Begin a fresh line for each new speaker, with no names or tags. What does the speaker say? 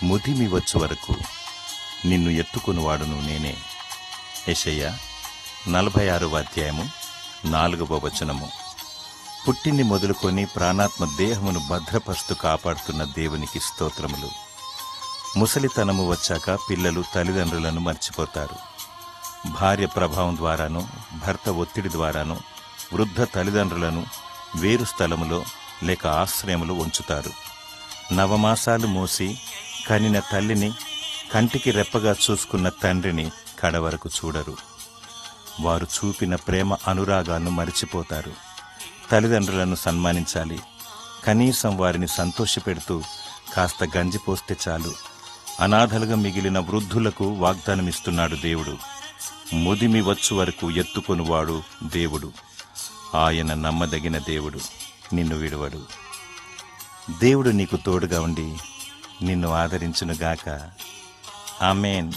ముదిమి వచ్చు వరకు నిన్ను ఎత్తుకొనువాడును నేనే. యెషయా 46వ అధ్యాయము 4వ వచనము. పుట్టింది మొదలుకొని ప్రాణాత్మ దేహమును భద్రపరుస్తూ కాపాడుతున్న దేవునికి స్తోత్రములు. ముసలితనము వచ్చాక పిల్లలు తల్లిదండ్రులను మర్చిపోతారు. భార్య ప్రభావం ద్వారానో భర్త ఒత్తిడి ద్వారానో వృద్ధ తల్లిదండ్రులను వేరు స్థలములో లేక ఆశ్రయములో ఉంచుతారు. నవమాసాలు మోసి కనిన తల్లిని, కంటికి రెప్పగా చూసుకున్న తండ్రిని కడవరకు చూడరు. వారు చూపిన ప్రేమ అనురాగాలను మరిచిపోతారు. తల్లిదండ్రులను సన్మానించాలి. కనీసం వారిని సంతోషపెడుతూ కాస్త గంజిపోస్తే చాలు. అనాథలుగా మిగిలిన వృద్ధులకు వాగ్దానమిస్తున్నాడు దేవుడు. ముదిమి వచ్చు వరకు ఎత్తుకొనువాడు దేవుడు. ఆయన నమ్మదగిన దేవుడు, నిన్ను విడువడు. దేవుడు నీకు తోడుగా ఉండి నిన్ను ఆదరించునుగాక. ఆమేన్.